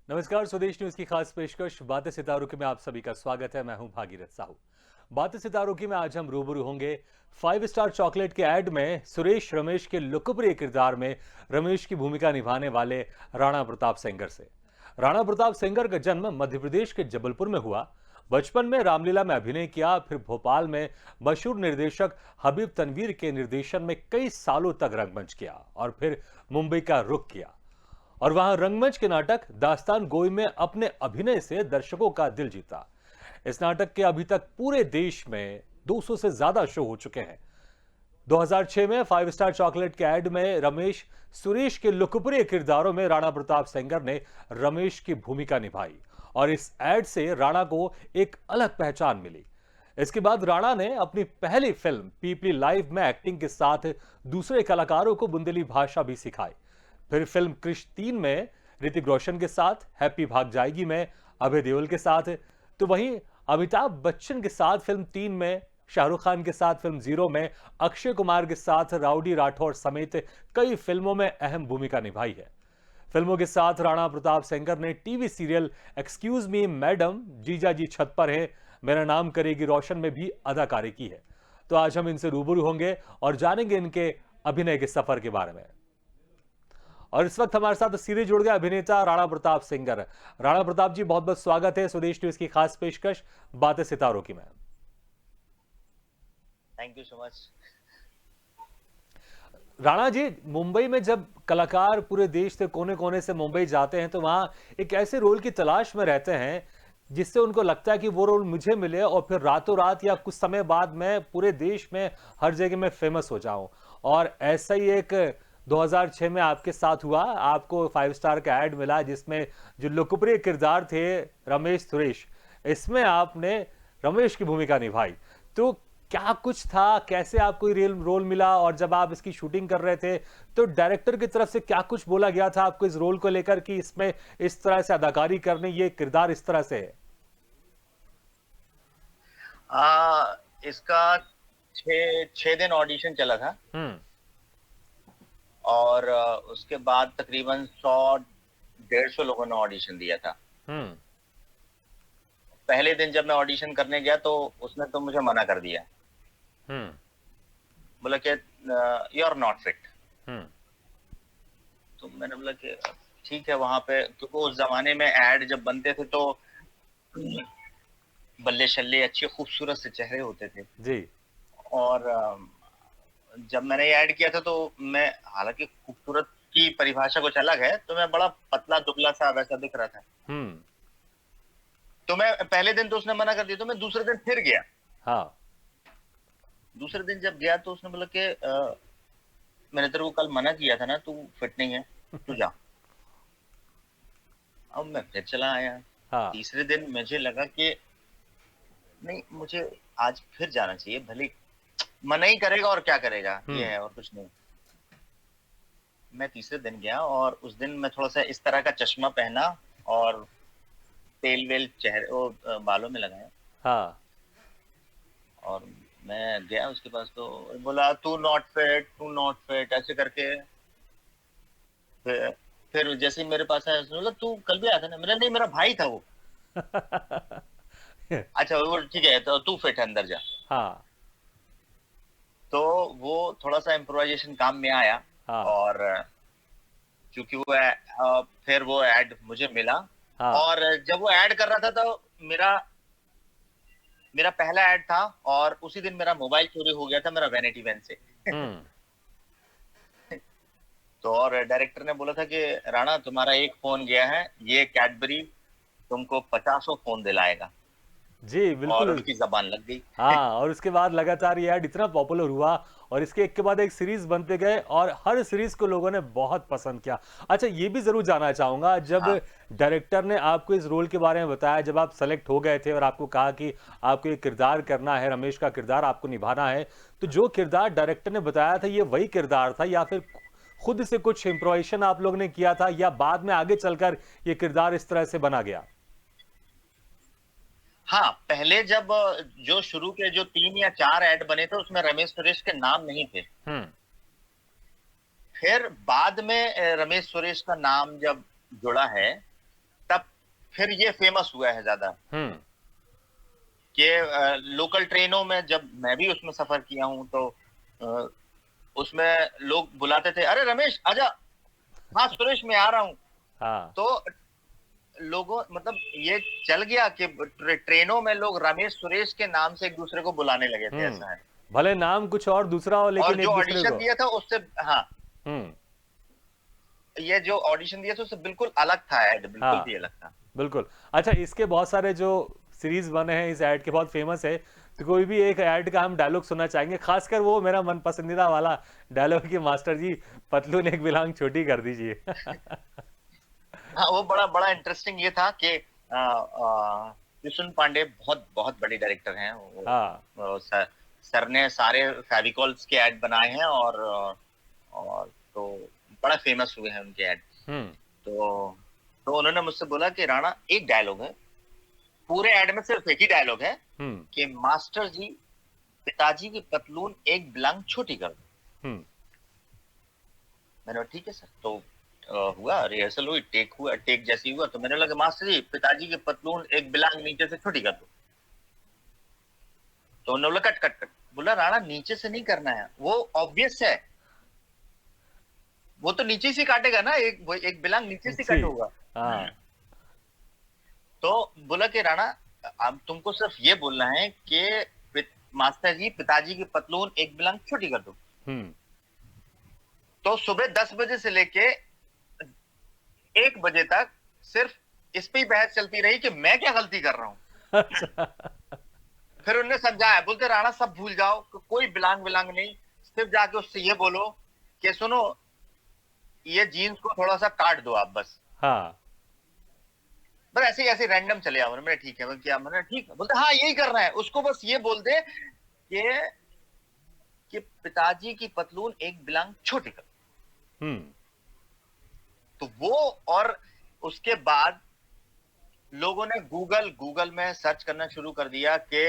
नमस्कार, स्वदेश न्यूज की खास पेशकश बातें सितारों की में आप सभी का स्वागत है। मैं हूं भागीरथ साहू। बातें सितारों की में आज हम रूबरू होंगे 5 स्टार चॉकलेट के ऐड में सुरेश रमेश के लोकप्रिय किरदार में रमेश की भूमिका निभाने वाले राणा प्रताप सेंगर से। राणा प्रताप सेंगर का जन्म मध्य प्रदेश के जबलपुर में हुआ। बचपन में रामलीला में अभिनय किया, फिर भोपाल में मशहूर निर्देशक हबीब तनवीर के निर्देशन में कई सालों तक रंगमंच किया और फिर मुंबई का रुख किया और वहां रंगमंच के नाटक दास्तान गोई में अपने अभिनय से दर्शकों का दिल जीता। इस नाटक के अभी तक पूरे देश में 200 से ज्यादा शो हो चुके हैं। 2006 में 5 स्टार चॉकलेट के ऐड में रमेश सुरेश के लोकप्रिय किरदारों में राणा प्रताप सेंगर ने रमेश की भूमिका निभाई और इस ऐड से राणा को एक अलग पहचान मिली। इसके बाद राणा ने अपनी पहली फिल्म पीपली लाइव में एक्टिंग के साथ दूसरे कलाकारों को बुंदेली भाषा भी सिखाई। फिर फिल्म क्रिश 3 में ऋतिक रोशन के साथ, हैप्पी भाग जाएगी में अभय देओल के साथ, तो वहीं अमिताभ बच्चन के साथ फिल्म 3 में, शाहरुख खान के साथ फिल्म 0 में, अक्षय कुमार के साथ राउडी राठौर समेत कई फिल्मों में अहम भूमिका निभाई है। फिल्मों के साथ राणा प्रताप सेंगर ने TV serial excuse me madam, जीजा जी छत पर है, मेरा नाम करेगी रोशन में भी अदाकारी की है। तो आज हम इनसे रूबरू होंगे और जानेंगे इनके अभिनय के सफर के बारे में। और इस वक्त हमारे साथ सीधे जुड़ गए अभिनेता राणा प्रताप सेंगर। राणा प्रताप जी, बहुत बहुत स्वागत है स्वदेश न्यूज की खास पेशकश बातें सितारों की में। Thank you so much. Rana ji, Mumbai में जब कलाकार पूरे देश से कोने कोने से मुंबई जाते हैं तो वहां एक ऐसे रोल की तलाश में रहते हैं जिससे उनको लगता है कि वो रोल मुझे मिले और फिर रातों रात या कुछ समय बाद मैं पूरे देश में हर जगह में फेमस हो जाऊं। और ऐसा ही एक 2006 में आपके साथ हुआ। आपको 5 स्टार का ऐड मिला जिसमें जो लोकप्रिय किरदार थे रमेश सुरेश, इसमें आपने रमेश की भूमिका निभाई। तो क्या कुछ था, कैसे आपको ये रियल रोल मिला और जब आप इसकी शूटिंग कर रहे थे तो डायरेक्टर की तरफ से क्या कुछ बोला गया था आपको इस रोल को लेकर कि इसमें इस तरह से अदाकारी करने, ये किरदार इस तरह से है? इसका छह दिन ऑडिशन चला था हम्म। और उसके बाद तकरीबन 100-150 लोगों ने ऑडिशन दिया था। हम्म। पहले दिन जब मैं ऑडिशन करने गया तो उसने तो मुझे मना कर दिया, हम्म। बोला कि यू आर नॉट फिट। हम्म। तो मैंने बोला कि ठीक है। वहां पे क्योंकि उस जमाने में ऐड जब बनते थे तो बल्ले शल्ले अच्छे खूबसूरत से चेहरे होते थे जी। और जब मैंने ये ऐड किया था तो मैं, हालांकि खूबसूरत की परिभाषा कुछ अलग है, तो मैं बड़ा पतला दुबला सा वैसा दिख रहा था। हम्म। तो मैं पहले दिन तो उसने मना कर दिया, तो मैं दूसरे दिन फिर गया। हाँ। दूसरे दिन जब गया तो उसने बोला कि मैंने तेरे को कल मना किया था ना, तू फिट नहीं है, तू जा। अब मैं फिर चला आया। हाँ। तीसरे दिन मुझे लगा कि नहीं, मुझे आज फिर जाना चाहिए, भले मना ही करेगा और क्या करेगा, ये हम्म। है और कुछ नहीं। मैं तीसरे दिन गया और उस दिन मैं थोड़ा सा इस तरह का चश्मा पहना और तेल वेल चेहरे बालों में लगाया हाँ। और मैं गया उसके पास। तो बोला तू नॉट फिट, तू नॉट फिट, ऐसे करके। फिर फिर जैसे ही मेरे पास आया उसने बोला तू कल भी आया था ना। मेरा नहीं, मेरा भाई था वो। अच्छा वो ठीक है, तो तू फिट है, अंदर जा। हाँ। तो वो थोड़ा सा इम्प्रोवाइजेशन काम में आया हाँ। और चूंकि वो फिर वो ऐड मुझे मिला। हाँ। और जब वो ऐड कर रहा था तो मेरा मेरा पहला ऐड था और उसी दिन मेरा मोबाइल चोरी हो गया था, मेरा वैनिटी वैन से। हम्म। तो और डायरेक्टर ने बोला था कि राणा तुम्हारा एक फोन गया है, ये कैडबरी तुमको 50 फोन दिलाएगा। जी और बिल्कुल। उनकी जबान लग गई। हाँ, और उसके बाद लगातार ये ऐड इतना पॉपुलर हुआ और इसके एक के बाद एक सीरीज बनते गए और हर सीरीज को लोगों ने बहुत पसंद किया। अच्छा, ये भी जरूर जानना चाहूंगा, जब हाँ डायरेक्टर ने आपको इस रोल के बारे में बताया, जब आप सेलेक्ट हो गए थे और आपको कहा कि आपको ये किरदार करना है, रमेश का किरदार आपको निभाना है, तो जो किरदार डायरेक्टर ने बताया था ये वही किरदार था या फिर खुद से कुछ इम्प्रोवाइजेशन आप लोग ने किया था या बाद में आगे चलकर ये किरदार इस तरह से बना गया? हाँ, पहले जब जो शुरू के जो 3 या 4 ऐड बने थे उसमें रमेश सुरेश के नाम नहीं थे। हम्म। फिर बाद में रमेश सुरेश का नाम जब जुड़ा है, तब फिर ये फेमस हुआ है ज्यादा कि लोकल ट्रेनों में, जब मैं भी उसमें सफर किया हूं तो अ, उसमें लोग बुलाते थे, अरे रमेश आजा, हाँ सुरेश मैं आ रहा हूँ। हाँ। तो लोगों मतलब ये चल गया कि ट्रेनों में लोग रमेश सुरेश के नाम से एक दूसरे को बुलाने लगे थे, ऐसा है। भले नाम कुछ और दूसरा हो, और लेकिन जो एक दूसरे ऑडिशन को। दिया था उससे, हाँ, हम्म। ये जो ऑडिशन दिया था उससे बिल्कुल अलग था, ऐड बिल्कुल हाँ, भी अलग था। बिल्कुल। अच्छा, इसके बहुत सारे जो सीरीज बने हैं इस ऐड के, बहुत फेमस है, तो कोई भी एक ऐड का हम डायलॉग सुनना चाहेंगे, खासकर वो मेरा मन पसंदीदा वाला डायलॉग कि मास्टर जी पतलून एक बिलांग छोटी कर दीजिए। हाँ, वो बड़ा बड़ा इंटरेस्टिंग ये था कि विष्णु पांडे बहुत बहुत बड़े डायरेक्टर हैं हाँ। सर ने सारे फेविकॉल्स के ऐड बनाए हैं, और तो बड़ा फेमस हुए हैं उनके ऐड। हम्म। तो तो उन्होंने मुझसे बोला कि राणा, एक डायलॉग है पूरे ऐड में, सिर्फ एक ही डायलॉग है हम्म। कि मास्टर जी पिताजी की पतलून एक बिलांग छोटी कर दो। हम्म। मैंने कहा ठीक है सर। तो हुआ, रिहर्सल हुई, टेक हुआ, टेक जैसी हुआ तो मैंने लगा मास्टर जी पिताजी की पतलून एक बिलांग नीचे से छोटी कर दो। तो उन्होंने बोला कट कट कट। बोला राणा नीचे से नहीं करना है, वो ऑब्वियस है, वो तो नीचे से काटेगा ना, एक बिलांग नीचे से जी। कट होगा। हाँ। तो बोला कि राणा अब तुमको सिर्फ ये बोलना है कि मास्टर जी पिताजी की पतलून एक बिलांग छोटी कर दो। हम्म। तो सुबह 10 बजे से लेके 1 बजे तक सिर्फ इस पे ही बहस चलती रही कि मैं क्या गलती कर रहा हूं। अच्छा। फिर उन्होंने समझाया, बोलते राणा सब भूल जाओ, कोई बिलांग बिलांग नहीं, सिर्फ जाके उससे ये बोलो कि सुनो ये जीन्स को थोड़ा सा काट दो आप बस। हाँ। बस ऐसे ही ऐसे रैंडम चले आओ। मैंने ठीक है, क्या मैंने ठीक है, बोलते हाँ यही करना है, उसको बस ये बोल दे कि पिताजी की पतलून एक बिलांग छोटी कर। हम्म। तो वो, और उसके बाद लोगों ने गूगल में सर्च करना शुरू कर दिया कि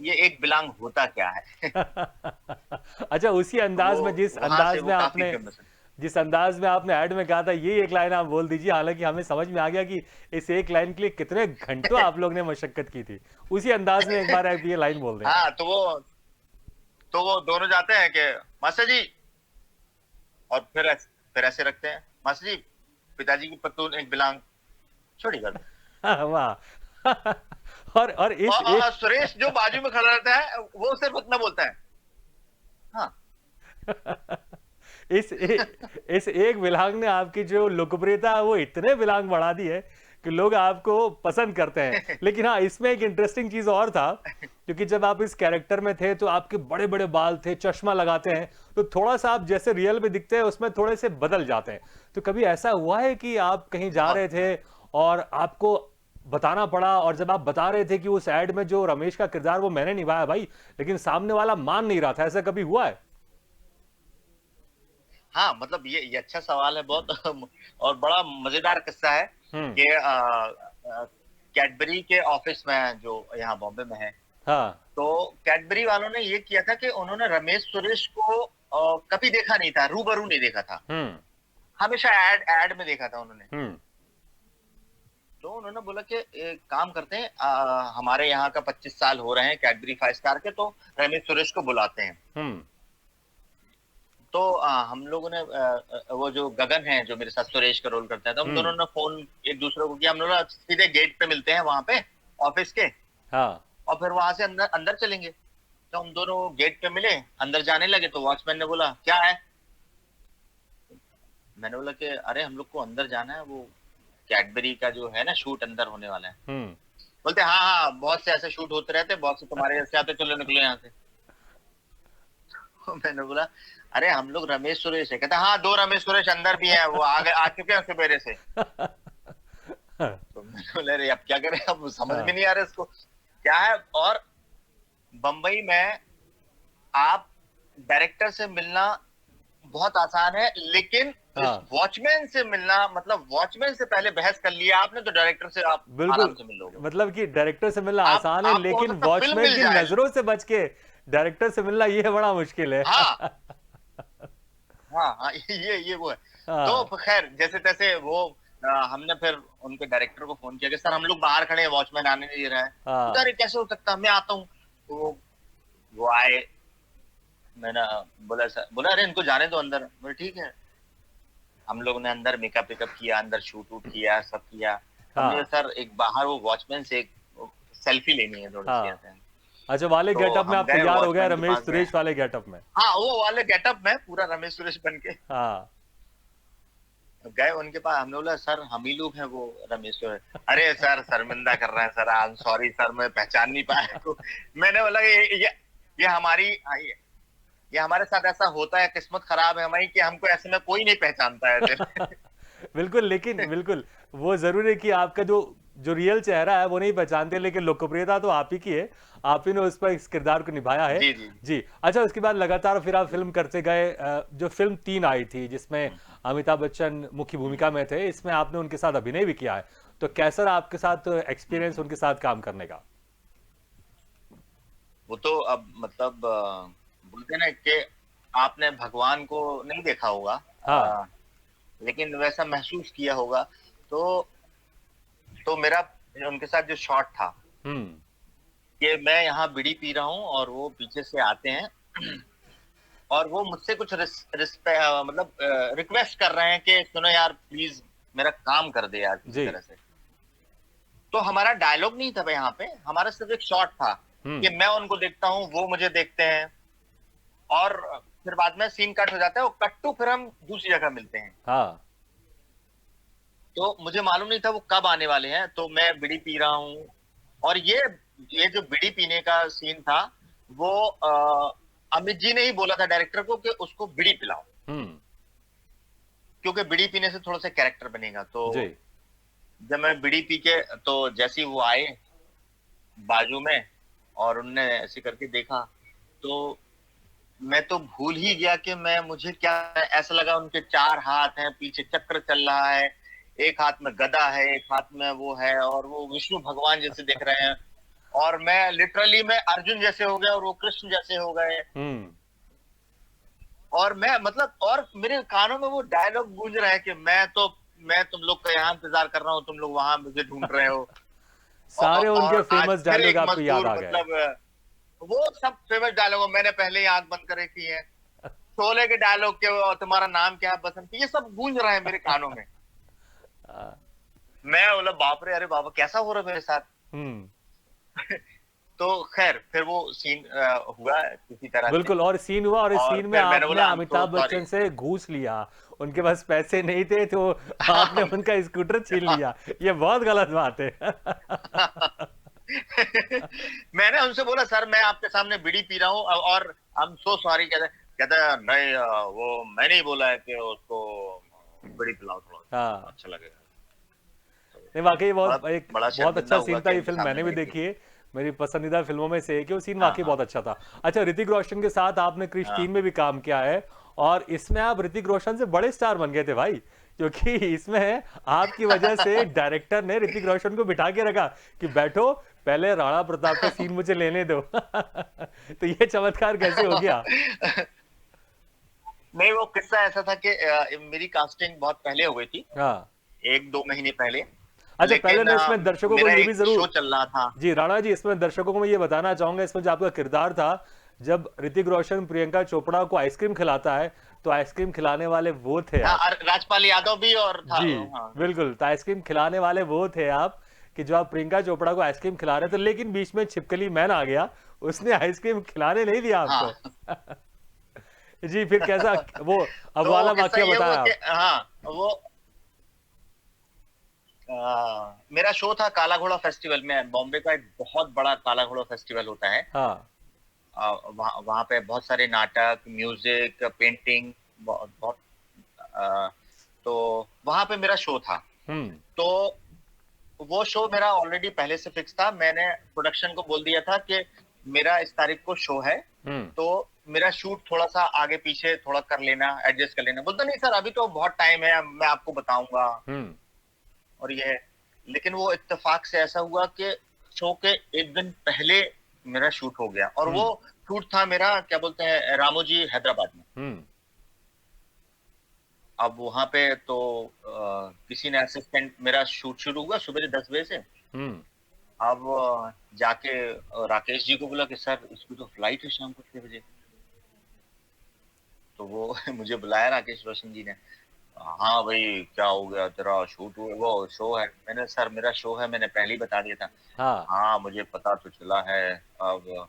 ये एक बिलांग होता क्या है। अच्छा, उसी तो अंदाज वो में, वहां से वो काफी फेमस है। जिस अंदाज में आपने ऐड में कहा था ये एक लाइन आप बोल दीजिए, हालांकि हमें समझ में आ गया कि इस एक लाइन के लिए कितने घंटों आप लोग ने मशक्कत की थी। उसी अंदाज में एक बार आप ये लाइन बोल दें। हाँ, तो वो दोनों जाते हैं कि मास्टर जी, और फिर ऐसे रखते हैं, मास्टर जी पिताजी की पतलून एक बिलांग छोटी कर दो। वाह। और इस और एक सुरेश जो बाजू में खड़ा रहता है वो सिर्फ इतना बोलता है, हाँ। इस एक विलांग ने आपकी जो लोकप्रियता है वो इतने विलांग बढ़ा दी है कि लोग आपको पसंद करते हैं। लेकिन हाँ, इसमें एक इंटरेस्टिंग चीज और था, क्योंकि जब आप इस कैरेक्टर में थे तो आपके बड़े बड़े बाल थे, चश्मा लगाते हैं, तो थोड़ा सा आप जैसे रियल में दिखते हैं उसमें थोड़े से बदल जाते हैं। तो कभी ऐसा हुआ है कि आप कहीं जा बहुत रहे थे और आपको बताना पड़ा, और जब आप बता रहे थे कि उस एड में जो रमेश का किरदार वो मैंने निभाया भाई, लेकिन सामने वाला मान नहीं रहा था, ऐसा कभी हुआ है? हाँ, मतलब ये अच्छा सवाल है बहुत। और बड़ा मजेदार किस्सा है हम्म। कि कैडबरी के ऑफिस में, जो यहाँ बॉम्बे में है, हाँ। तो कैडबरी वालों ने ये किया था कि उन्होंने रमेश सुरेश को कभी देखा नहीं था, रूबरू नहीं देखा था, हम्म। हमेशा ऐड में देखा था उन्होंने। हम्म। तो उन्होंने बोला कि एक काम करते हैं, हमारे यहाँ का 25 साल हो रहे हैं कैडबरी 5 स्टार के, तो रमेश सुरेश को बुलाते हैं। हम्म। तो हम लोगों ने वो जो गगन है जो मेरे साथ सुरेश का रोल करता है, तो हम हम्म। दोनों ने फोन एक दूसरे को किया, हम लोग सीधे गेट पे मिलते हैं वहां पे ऑफिस के, हाँ। और फिर वहां से अंदर अंदर चलेंगे। तो हम दोनों गेट पे मिले, अंदर जाने लगे तो वॉचमैन ने बोला क्या है। मैंने बोला कि अरे हम लोग को अंदर जाना है, वो कैडबरी का जो है ना शूट अंदर होने वाला है। हम्म। बोलते हाँ हाँ बहुत से ऐसे शूट होते रहते हैं, बहुत से तुम्हारे जैसे आते, चलो निकलो यहाँ से। मैंने बोला अरे हम लोग रमेश सुरेश है। कहता हाँ 2 रमेश सुरेश अंदर भी हैं, वो आ चुके हैं सवेरे से। तो मैंने बोला अरे अब क्या करें, अब समझ में नहीं आ रहा इसको क्या है। और बंबई में आप डायरेक्टर से मिलना बहुत आसान है, लेकिन इस हाँ, वॉचमैन से मिलना, मतलब वॉचमैन से पहले बहस कर लिया आपने तो डायरेक्टर से आप आराम बिल्कुल। से मिल लोगे। मतलब कि डायरेक्टर से मिलना आप आसान है, आपको हो लेकिन सकता फिल्म वॉचमैन मिल की जाए। नजरों से बच के डायरेक्टर से मिलना ये बड़ा मुश्किल है। हाँ हाँ हाँ, ये वो है। हाँ। तो खैर जैसे तैसे वो हमने फिर उनके डायरेक्टर को फोन किया कि सर हम लोग बाहर खड़े हैं, वॉचमैन आने नहीं दे रहा है। हाँ। अरे कैसे हो सकता है, मैं आता हूँ। तो वो आए, मैंने बोला सर, बोला अरे इनको जाने दो अंदर। बोले ठीक है। हम लोग ने अंदर मेकअप वेकअप किया, अंदर शूट वूट किया, सब किया। हमने हाँ। सर एक बाहर वो वॉचमैन से एक सेल्फी लेनी है थोड़ी सी हाँ। ऐसे। अच्छा, वाले तो गेटअप में हम आप गए तैयार हो गए, वॉचमैन के रमेश पास गए। सुरेश वाले गेटअप में। हाँ वो वाले गेटअप में पूरा रमेश सुरेश बन के हाँ। गए उनके पास। हमने बोला सर हम ही लोग हैं वो रमेश सुरेश। अरे सर शर्मिंदा कर रहे हैं sir, I am sorry sir, मैं पहचान नहीं पाया को। मैंने बोला ये हमारी ये हमारे साथ ऐसा होता है, किस्मत खराब है हमारी कि हमको ऐसे में कोई नहीं पहचानता है ऐसे। बिल्कुल, लेकिन बिल्कुल वो जरूर है कि आपका जो जो रियल चेहरा है वो नहीं पहचानते, लेकिन लोकप्रियता तो आप ही की है। आप ही ने उस पर इस किरदार को निभाया है। जी जी जी। अच्छा, उसके बाद लगातार फिर आप जी। फिल्म करते गए। जो फिल्म 3 आई थी जिसमें अमिताभ बच्चन मुख्य भूमिका में थे, इसमें आपने उनके साथ अभिनय भी किया है। तो कैसा रहा आपके साथ एक्सपीरियंस उनके साथ काम करने का? वो तो अब मतलब बोलते हैं ना कि आपने भगवान को नहीं देखा होगा, हाँ। लेकिन वैसा महसूस किया होगा। तो मेरा उनके साथ जो शॉट था हम्म। कि मैं यहाँ बीड़ी पी रहा हूँ और वो पीछे से आते हैं और वो मुझसे कुछ मतलब रिक्वेस्ट कर रहे हैं कि सुनो यार प्लीज मेरा काम कर दे यार किसी जी। तरह से। तो हमारा डायलॉग नहीं था यहाँ पे, हमारा सिर्फ एक शॉट था कि हम्म। मैं उनको देखता हूँ, वो मुझे देखते हैं, और फिर बाद में सीन कट हो जाता है, वो कट टू फिर हम दूसरी जगह मिलते हैं। हाँ। तो मुझे मालूम नहीं था वो कब आने वाले हैं। तो मैं बीड़ी पी रहा हूँ और ये जो बीड़ी पीने का सीन था वो अमित जी ने ही बोला था डायरेक्टर को कि उसको बीड़ी पिलाओ, हम्म। क्योंकि बीड़ी पीने से थोड़ा सा कैरेक्टर बनेगा। तो जी। जब मैं बीड़ी पी के, तो जैसे ही वो आए बाजू में और उनने ऐसे करके देखा, तो मैं तो भूल ही गया कि मैं, मुझे क्या ऐसा लगा उनके 4 हाथ हैं, पीछे चक्र चल रहा है, एक हाथ में गदा है, एक हाथ में वो है, और वो विष्णु भगवान जैसे दिख रहे हैं, और मैं लिटरली मैं अर्जुन जैसे हो गया और वो कृष्ण जैसे हो गए। हम्म। और मैं मतलब, और मेरे कानों में वो डायलॉग गूंज रहा है कि मैं तुम लोग का यहाँ इंतजार कर रहा हूँ, तुम लोग वहां मुझे ढूंढ रहे हो। सारे उनके और आज फेमस फिर डायलॉग एक आपको याद मजदूर, आ गए। मतलब वो सब फेमस डायलॉग मैंने पहले ही आंख बंद कर रखी है। शोले के डायलॉग के, वो तुम्हारा नाम क्या है बसंती, ये सब गूंज रहा है मेरे कानों में। हाँ। मैं बोला बाप रे, अरे बाबा कैसा हो रहा है मेरे साथ। हम्म। तो खैर फिर वो सीन हुआ किसी तरह से। बिल्कुल, और सीन हुआ, और इस और सीन में फिर मैंने आपने बोला I am so Amitabh sorry. Bachchan से घूस लिया। उनके पास पैसे नहीं थे तो आपने उनका स्कूटर छीन लिया। ये बहुत गलत बात है। मैंने उनसे बोला सर मैं आपके सामने बीड़ी पी रहा हूँ और आई एम सो सॉरी। कहते नहीं वो मैंने ही बोला है कि उसको बीड़ी पिलाओ, थोड़ा सा हाँ। अच्छा लगेगा। नहीं, वाकई बड़ा बहुत एक बड़ा बहुत शर्मिंदा अच्छा हुआ सीन था। कि ये इनके फिल्म सामने मैंने भी नहीं थी। देखी है। मेरी पसंदीदा फिल्मों में से एक है। वो सीन हाँ वाकई हाँ बहुत अच्छा था। अच्छा, ऋतिक रोशन के साथ आपने क्रिश हाँ 3 में भी काम किया है, और इसमें आप ऋतिक रोशन से बड़े स्टार बन गए थे भाई। क्योंकि इसमें आपकी वजह से डायरेक्टर ने ऋतिक रोशन को बिठा के रखा कि बैठो, पहले राणा प्रताप का सीन मुझे लेने दो। तो ये चमत्कार कैसे हो गया? नहीं वो किस्सा ऐसा था कि मेरी कास्टिंग बहुत पहले हो गई थी, हाँ। 1-2 महीने पहले। अच्छा, पहले लेकिन मैं इसमें दर्शकों को मेरा ये भी एक शो जरूर, चल रहा था। जी राणा जी, इसमें दर्शकों को मैं ये बताना चाहूंगा, इसमें जो आपका किरदार था, जब ऋतिक रोशन प्रियंका चोपड़ा को आइसक्रीम खिलाता है, तो आइसक्रीम खिलाने वाले वो थे हाँ आप। राजपाल यादव भी और था। जी। हाँ बिल्कुल, तो आइसक्रीम खिलाने वाले वो थे आप, कि जो आप प्रियंका चोपड़ा को आइसक्रीम खिला रहे थे, लेकिन बीच में छिपकली मैन आ गया, उसने आइसक्रीम खिलाने नहीं दिया आपको। हाँ। जी, फिर कैसा वो अब तो वाला किस्सा वाकया ये बताया हुआ कि आप। हाँ वो मेरा शो था काला घोड़ा फेस्टिवल में। बॉम्बे का एक बहुत बड़ा काला घोड़ा फेस्टिवल होता है। हाँ। वहाँ पे बहुत सारे नाटक, म्यूजिक, पेंटिंग, बहुत बहुत अ, तो वहां पे मेरा शो था। हम्म। तो वो शो मेरा ऑलरेडी पहले से फिक्स था। मैंने प्रोडक्शन को बोल दिया था कि मेरा इस तारीख को शो है, हम्म। तो मेरा शूट थोड़ा सा आगे पीछे थोड़ा कर लेना, एडजस्ट कर लेना। बोलता नहीं सर अभी तो बहुत टाइम है, मैं आपको बताऊंगा। हम्म। और ये है, लेकिन वो इत्तेफाक से ऐसा हुआ कि शो के एक दिन पहले मेरा शूट हो गया, और वो हम्म। शूट था मेरा क्या बोलते हैं रामोजी हैदराबाद में। हम्म। अब वहां पे तो किसी ने असिस्टेंट, मेरा शूट शुरू हुआ सुबह 10 बजे से। हम्म। अब जाके राकेश जी को बोला कि सर इसकी तो फ्लाइट है शाम को 6 बजे। तो वो मुझे बुलाया राकेश रोशन जी ने। हाँ भाई, क्या हो गया, तेरा शूट हुआ, वो शो है? मैंने, सर मेरा शो है, मैंने पहले ही बता दिया था। हाँ। हाँ मुझे पता तो चला है। अब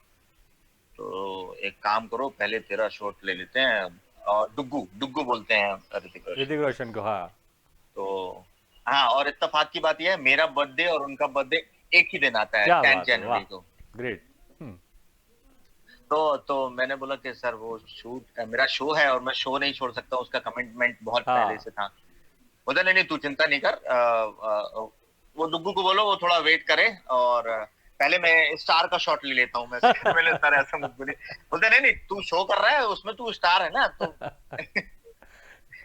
तो एक काम करो, पहले तेरा शॉट ले लेते हैं। और डुग्गू डुग्गू बोलते हैं ऋतिक रोशन ऋतिक को। रोशन को, हाँ। तो हाँ, और इत्तेफाक की बात यह है, मेरा बर्थडे और उनका बर्थडे एक ही दिन आता है, क्या 10 बात है, वाह। जनवरी को। ग्रेट। हम्म। तो मैंने बोला कि सर वो शूट मेरा शो है और मैं शो नहीं छोड़ सकता, उसका कमिटमेंट बहुत पहले हाँ। से था। बोला नहीं नहीं, तू चिंता नहीं कर, वो डुग्गू को बोलो वो थोड़ा वेट करे, और पहले मैं स्टार का शॉट ले लेता हूँ मैं। मैंने, सर ऐसा मत बोलिए। बोलते नहीं नहीं, तू शो कर रहा है उसमें, तू स्टार है ना, तो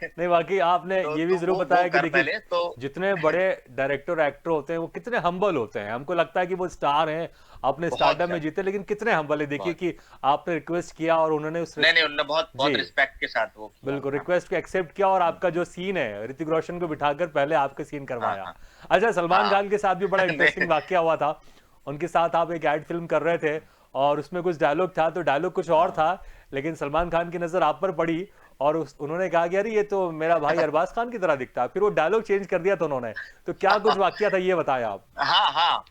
नहीं, वाकई आपने ये भी तो जरूर वो बताया कि कर देखिए, पहले तो। जितने बड़े डायरेक्टर एक्टर होते हैं वो कितने हम्बल होते हैं। हमको लगता है कि वो स्टार हैं, अपने बहुत स्टारडम में ज्यादा, जीते, लेकिन कितने हम्बल है। देखिए बहुत। कि आपने रिक्वेस्ट किया और उन्होंने उस नहीं नहीं, उन्होंने बहुत जी, बहुत रिस्पेक्ट के साथ वो किया। बिल्कुल हाँ रिक्वेस्ट को एक्सेप्ट किया और आपका जो हम्म, सीन है ऋतिक रोशन को बिठाकर पहले आपके सीन हाँ करवाया। हाँ अच्छा, सलमान हाँ। खान के साथ भी बड़ा इंटरेस्टिंग नहीं वाकया हुआ था। उनके साथ आप एक एड फिल्म कर रहे थे और उसमें कुछ डायलॉग था, तो डायलॉग कुछ और हाँ। था, लेकिन सलमान खान की नजर आप पर पड़ी और उन्होंने कहा कि अरे ये तो मेरा भाई अरबाज खान की तरह दिखता है, फिर वो डायलॉग चेंज कर दिया था उन्होंने। तो क्या कुछ वाकया था, ये बताया आप। हाँ हाँ।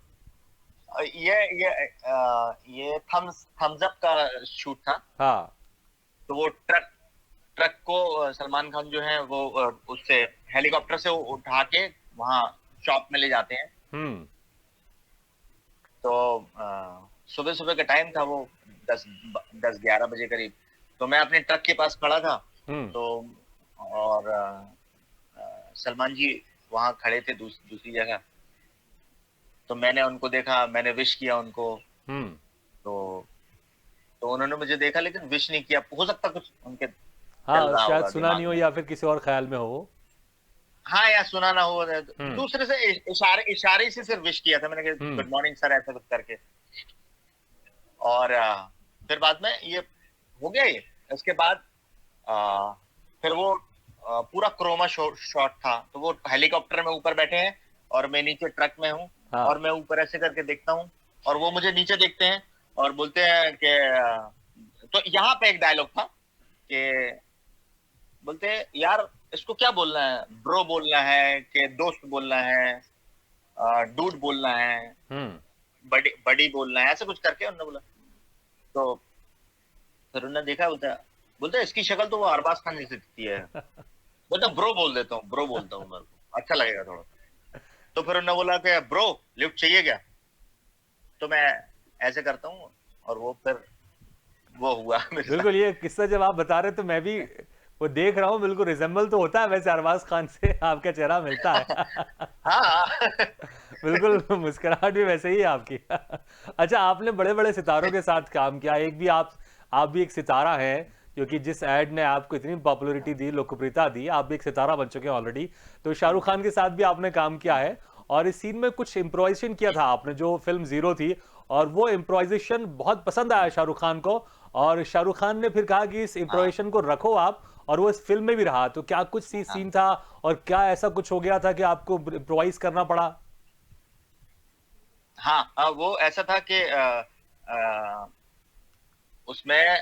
ये थम्स अप का शूट था। हाँ। तो वो ट्रक ट्रक को सलमान खान जो है वो उससे हेलीकॉप्टर से उठा के वहां शॉप में ले जाते हैं। हम्म। तो सुबह सुबह का टाइम था वो, 10-11 बजे करीब। तो मैं अपने ट्रक के पास खड़ा था। हम्म। तो और सलमान जी वहां खड़े थे दूसरी जगह। तो मैंने उनको देखा, मैंने विश किया उनको। हम्म। तो उन्होंने मुझे देखा लेकिन विश नहीं किया। हो सकता कुछ उनके चल हाँ, रहा शायद होगा सुना नहीं दिमाग हो में। या फिर किसी और ख्याल में हो। हाँ, या सुना ना हो। हम्म। दूसरे से इशारे इशारे से सिर्फ विश किया था मैंने, हम्म। गुड मॉर्निंग सर, ऐसा कुछ करके। और फिर बाद में ये हो गया ये। उसके बाद अ, फिर वो पूरा क्रोमा शॉट था। तो वो हेलीकॉप्टर में ऊपर बैठे हैं और मैं नीचे ट्रक में हूँ। और हाँ। मैं ऊपर ऐसे करके देखता हूँ और वो मुझे नीचे देखते हैं और बोलते हैं कि तो यहाँ पे एक डायलॉग था कि बोलते हैं यार इसको क्या बोलना है, ब्रो बोलना है कि दोस्त बोलना है, डूड बोलना है, हम्म। बड़ी बड़ी बोलना है, ऐसा कुछ करके उन्होंने बोला। तो फिर उन्होंने देखा, बोलता इसकी शक्ल तो वो अरबाज खान जैसी दिखती है। बोलता ब्रो बोल देता हूँ, ब्रो बोलता हूँ, मेरे को अच्छा लगेगा थोड़ा। तो फिर उन्होंने बोला कि ब्रो लिफ्ट चाहिए क्या? तो मैं ऐसे करता हूँ और वो फिर वो हुआ मेरे साथ। बिल्कुल, ये किस्सा जब आप बता रहे तो मैं भी वो देख रहा हूँ, बिल्कुल रिजेंबल तो होता है वैसे अरबाज खान से, आपका चेहरा मिलता है। हाँ बिल्कुल, मुस्कुराहट भी वैसे ही है आपकी। अच्छा, आपने बड़े बड़े सितारों के साथ काम किया, एक भी आप भी एक सितारा हैं, क्योंकि जिस एड ने आपको इतनी पॉपुलैरिटी दी, लोकप्रियता दी, आप भी एक सितारा बन चुके हैं ऑलरेडी। तो शाहरुख खान के साथ भी आपने काम किया है और इस सीन में कुछ इम्प्रोवाइजेशन किया था आपने, जो फिल्म जीरो थी, और वो इम्प्रोवाइजेशन बहुत पसंद आया शाहरुख खान को। और शाहरुख खान ने फिर कहा कि इस हाँ इम्प्रोवाइजेशन को रखो आप, और वो इस फिल्म में भी रहा। तो क्या कुछ हाँ सीन था और क्या ऐसा कुछ हो गया था कि आपको इम्प्रोवाइज करना पड़ा? हाँ। वो ऐसा था कि अ, उसमें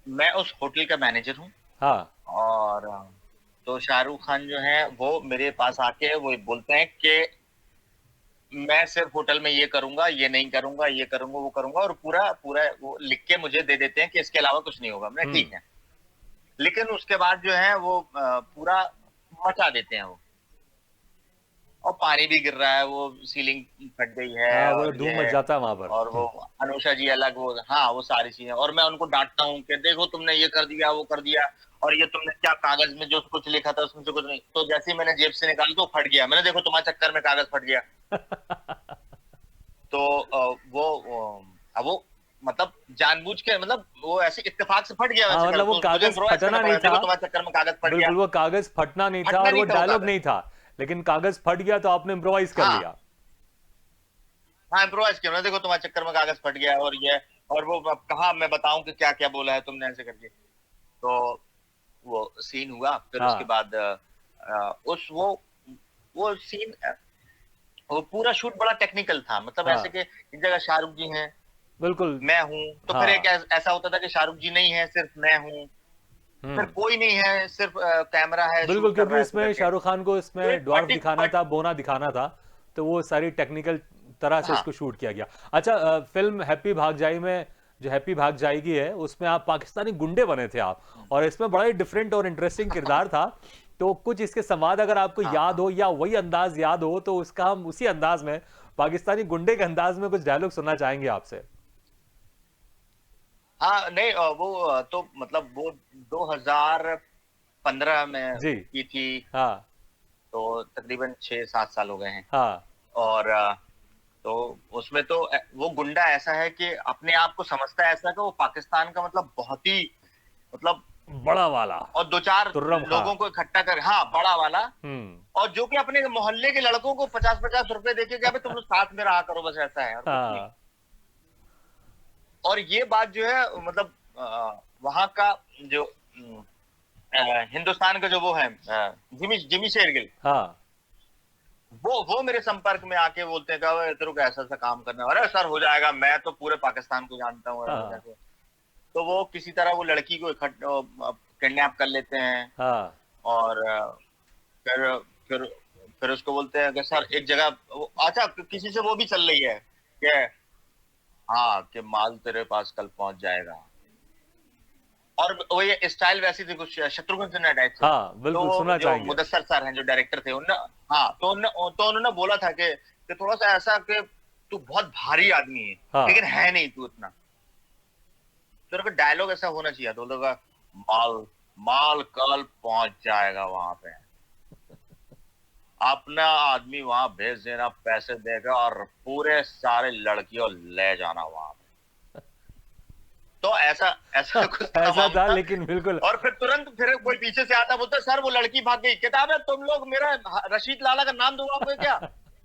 मैं उस होटल का मैनेजर हूँ। हाँ। और तो शाहरुख खान जो है वो मेरे पास आके वो बोलते हैं कि मैं सिर्फ होटल में ये करूंगा, ये नहीं करूंगा, ये करूंगा, वो करूंगा, और पूरा पूरा वो लिख के मुझे दे देते हैं कि इसके अलावा कुछ नहीं होगा। मैं हम्म। ठीक है। लेकिन उसके बाद जो है वो पूरा मचा देते हैं वो। और पानी भी गिर रहा है, वो सीलिंग फट गई है हाँ, वो और ये धूम मच है। जाता है वहां पर। और वो अनुषा जी अलग, वो हाँ वो सारी चीजें। और मैं उनको डांटता हूँ कि देखो तुमने ये कर दिया, वो कर दिया, और ये तुमने क्या कागज में जो कुछ लिखा था उसमें से कुछ नहीं। तो जैसे ही मैंने जेब से निकाला तो फट गया। मैंने, देखो तुम्हारे चक्कर में कागज फट गया। तो अब वो मतलब जानबूझ के, मतलब वो ऐसे इत्तेफाक से फट गया हाँ, वैसे कर, मतलब वो तो मुझे कागज इम्प्रोवाइज करना फटना नहीं पड़ा। था। देखो तुम्हारे चक्कर में कागज फट गया। बिल्कुल, वो कागज फटना नहीं था फटना और वो नहीं था वो डायलॉग कागज। नहीं था, लेकिन कागज फट गया तो आपने इम्प्रोवाइज कर हाँ लिया। हाँ, इम्प्रोवाइज किया मैंने, देखो तुम्हारे चक्कर में कागज फट गया और ये। और वो अब कहा मैं बताऊं कि क्या क्या बोला है तुमने, ऐसे करके। तो वो सीन हुआ, फिर उसके हाँ बाद उस वो सीन वो पूरा शूट बड़ा टेक्निकल था, मतलब ऐसे हाँ कि एक जगह शाहरुख जी हैं, बिल्कुल। मैं हूँ, तो फिर एक हाँ ऐसा होता था कि शाहरुख जी नहीं है, सिर्फ मैं हूँ, फिर हम्म कोई नहीं है, सिर्फ कैमरा है, बिल्कुल, शूट कर क्योंकि रहा है ऐसे इसमें करके। शाहरुख खान को तो इसमें एक ड्वार्फ दिखाना था, बोना दिखाना था, तो वो सारी टेक्निकल तरह से हाँ, इसको शूट किया गया। अच्छा, फिल्म हैप्पी भाग जाई में, जो हैप्पी भाग जाएगी है, उसमें आप पाकिस्तानी गुंडे बने थे आप, और इसमें बड़ा ही डिफरेंट और इंटरेस्टिंग किरदार था। तो कुछ इसके संवाद अगर आपको हाँ, याद हाँ। हो या वही अंदाज याद हो, तो उसका हम उसी अंदाज में, पाकिस्तानी गुंडे के अंदाज में कुछ डायलॉग सुनना चाहेंगे आपसे। हाँ, नहीं वो तो मतलब वो 2015 में जी। की थी, हाँ तो तकरीबन 6-7 साल हो गए हैं। हाँ और तो उसमें तो वो गुंडा ऐसा है कि अपने आप को समझता है ऐसा कि वो पाकिस्तान का मतलब बहुत ही मतलब बड़ा वाला और 2-4 तुर्रम खां। लोगों को इकट्ठा कर, हाँ, बड़ा वाला। हम्म। और जो कि अपने मोहल्ले के लड़कों को 50-50 रुपए देके क्या तुम लोग साथ में रहा करो, बस ऐसा है और कुछ नहीं। हाँ और ये बात जो है मतलब वहाँ का जो हिंदुस्तान का जो वो है जिमी जिमी शेरगिल, हाँ वो मेरे संपर्क में आके बोलते हैं कि "अबे, तेरे को ऐसा ऐसा काम करना है।" अरे सर हो जाएगा, मैं तो पूरे पाकिस्तान को जानता हूँ ऐसा हाँ कैसे। तो वो किसी तरह वो लड़की को किडनैप कर लेते हैं। हाँ और फिर फिर फिर उसको बोलते हैं कि सर एक जगह अच्छा किसी से वो भी चल रही है कि हाँ कि माल तेरे पास कल पहुंच जाएगा। और वो ये स्टाइल वैसी थी कुछ शत्रुघ्न सिन्हा टाइप से। हाँ तो बिल्कुल वो सुनना जो चाहेंगे। मुदस्सर सर हैं जो डायरेक्टर थे उन्होंने, हाँ, तो उन्होंने बोला था कि थोड़ा सा ऐसा कि तू बहुत भारी आदमी है हाँ लेकिन है नहीं तू इतना। तेरे को डायलॉग ऐसा होना चाहिए, तो लोग माल माल कल पहुंच जाएगा वहां पे, अपना आदमी वहां भेज देना, पैसे देगा और पूरे सारे लड़कियों ले जाना वहां पे। तो ऐसा ऐसा कुछ था ऐसा था मामला। लेकिन बिल्कुल। और फिर तुरंत फिर कोई पीछे से आता, बोलता सर वो लड़की भाग गई। किताब है तुम लोग मेरा रशीद लाला का नाम दूंगा क्या,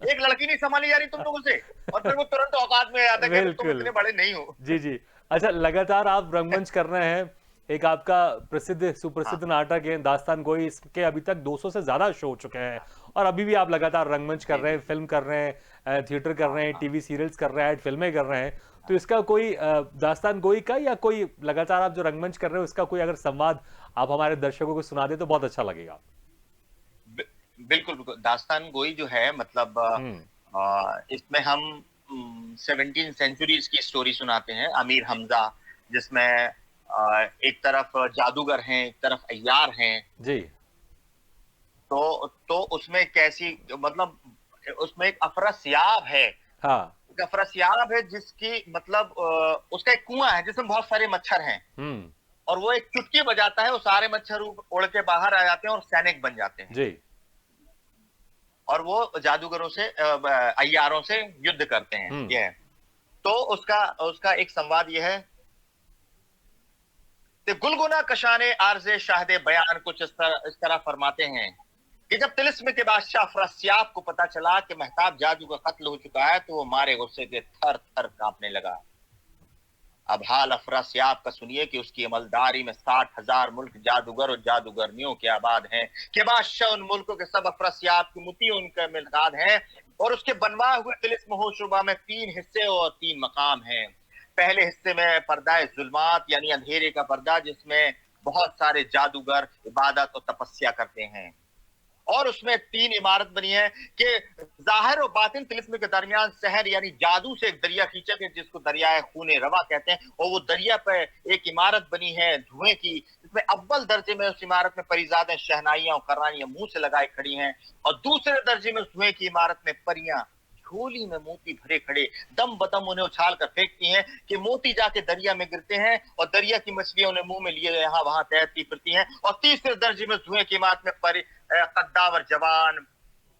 एक लड़की नहीं संभाली जा रही तुम लोगों से। और फिर वो तुरंत औकात में आ जाता है कि तुम बिल्कुल। इतने बड़े नहीं हो। जी जी। अच्छा, लगातार आप रंगमंच कर रहे हैं। एक आपका प्रसिद्ध हाँ, सुप्रसिद्ध नाटक है दास्तान गोई, इसके अभी तक 200 से ज्यादा शो हो चुके हैं, और अभी भी आप लगातार रंगमंच कर जी रहे हैं, जी, फिल्म कर रहे हैं, थिएटर कर हाँ रहे हैं, हाँ टीवी सीरियल्स कर रहे हैं, फिल्में कर रहे हैं। तो हाँ। इसका कोई दास्तान गोई का या कोई लगातार आप जो रंगमंच कर रहे हो, इसका कोई अगर संवाद आप हमारे दर्शकों को सुना दे तो बहुत अच्छा लगेगा। बिल्कुल बिल्कुल, दास्तान गोई जो है मतलब हम्म। इसमें हम 17 सेंचुरीज की स्टोरी सुनाते हैं, अमीर हमजा, जिसमें एक तरफ जादूगर हैं, एक तरफ अय्यार हैं। जी। तो उसमें कैसी मतलब उसमें एक अफरासियाब है, हाँ। एक अफरासियाब है जिसकी मतलब उसका एक कुआं है जिसमें बहुत सारे मच्छर हैं। हम्म। और वो एक चुटकी बजाता है, वो सारे मच्छर उड़ के बाहर आ जाते हैं और सैनिक बन जाते हैं। जी। और वो जादूगरों से अय्यारों से युद्ध करते हैं, हम्म। ये है। तो उसका उसका एक संवाद यह है कि गुलगुना कशाने आरजे शाहदे बयान कुछ इस तरह फरमाते हैं कि जब तिलिस्म के बादशाह अफरासियाब को पता चला कि महताब जादू का कत्ल हो चुका है, तो वो मारे गुस्से से थर थर कांपने लगा। अब हाल अफरासियाब का सुनिए कि उसकी अमलदारी में 60,000 मुल्क जादूगर और जादूगरनियों के आबाद हैं कि बादशाह उन मुल्कों के सब अफरासियाब की मुती उनके मिलकाद हैं। और उसके बनवाए हुए तिलिस्म होशरुबा में 3 हिस्से और 3 मकाम हैं। पहले हिस्से में पर्दा जुल्मात यानी अंधेरे का पर्दा, जिसमें बहुत सारे जादूगर इबादत और तपस्या करते हैं। और उसमें 3 इमारत बनी है कि जाहिर और बातिन तिलिस्म के दरमियान शहर यानी जादू से एक दरिया खींचा गया जिसको दरियाए खूने रवा कहते हैं। और वो दरिया पे एक इमारत बनी है धुएं की, जिसमें अव्वल दर्जे में उस इमारत में परिजादें शहनाइयां और कर्रानियां मुंह से लगाए खड़ी हैं। और दूसरे दर्जे में उस धुएं की इमारत में परियां झोली में मोती भरे खड़े दम बदम उन्हें उछाल कर फेंकती हैं कि मोती जाके दरिया में गिरते हैं और दरिया की मछलियां उन्हें मुंह में लिए यहाँ वहां तैरती फिरती हैं। और तीसरे दर्जे में धुएं की इमारत में कद्दावर जवान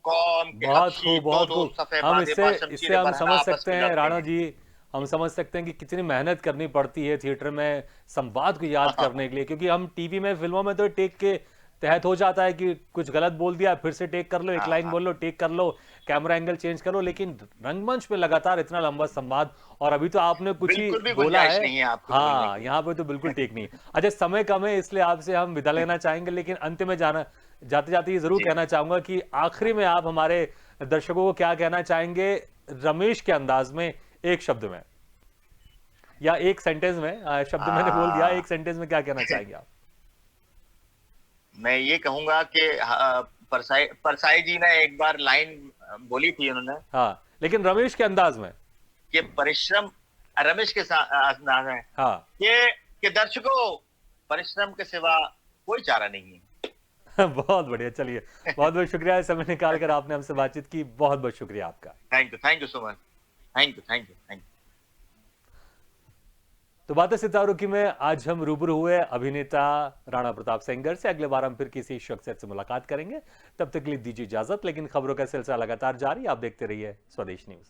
कौम के बहुत हबशी खूब, दो बहुत दो खूब। सफे हम बांधे इससे बा इससे शमशीरें हम बरहना समझ आपस सकते में हैं लड़ते राणा हैं। जी, हम समझ सकते हैं कि कितनी मेहनत करनी पड़ती है थिएटर में संवाद को याद करने के लिए, क्योंकि हम टीवी में फिल्मों में तो टेक के तहत हो जाता है कि कुछ गलत बोल दिया फिर से टेक कर लो, एक हाँ लाइन हाँ बोल लो टेक कर लो, कैमरा एंगल चेंज करो, लेकिन रंगमंच में लगातार इतना लंबा संवाद, और अभी तो आपने कुछ ही बिल्कुल भी बोला गुंजाइश है। नहीं है आपको बोलने हाँ, की। यहाँ पे तो बिल्कुल ठीक नहीं। अच्छा, समय कम है इसलिए आपसे हम विदा लेना चाहेंगे, लेकिन अंत में जाते जाते ये जरूर जी। कहना चाहूंगा कि आखिरी में आप हमारे दर्शकों को क्या कहना चाहेंगे रमेश के अंदाज में, एक शब्द में या एक सेंटेंस में? शब्द मैंने बोल दिया, आ, एक सेंटेंस में क्या कहना चाहेंगे आप? मैं ये कहूंगा कि परसाई जी ने एक बार लाइन बोली थी उन्होंने हाँ, लेकिन रमेश के अंदाज में। कि परिश्रम, रमेश के अंदाज में हाँ। कि दर्शकों, परिश्रम के सिवा कोई चारा नहीं है। बहुत बढ़िया, चलिए, बहुत बहुत शुक्रिया समय निकाल कर आपने हमसे बातचीत की, बहुत बहुत शुक्रिया आपका। Thank you so much. Thank you. तो बातें सितारों की में आज हम रूबरू हुए अभिनेता राणा प्रताप सेंगर से। अगले बार हम फिर किसी शख्सियत से मुलाकात करेंगे, तब तक के लिए दीजिए इजाजत, लेकिन खबरों का सिलसिला लगातार जारी, आप देखते रहिए स्वदेश न्यूज।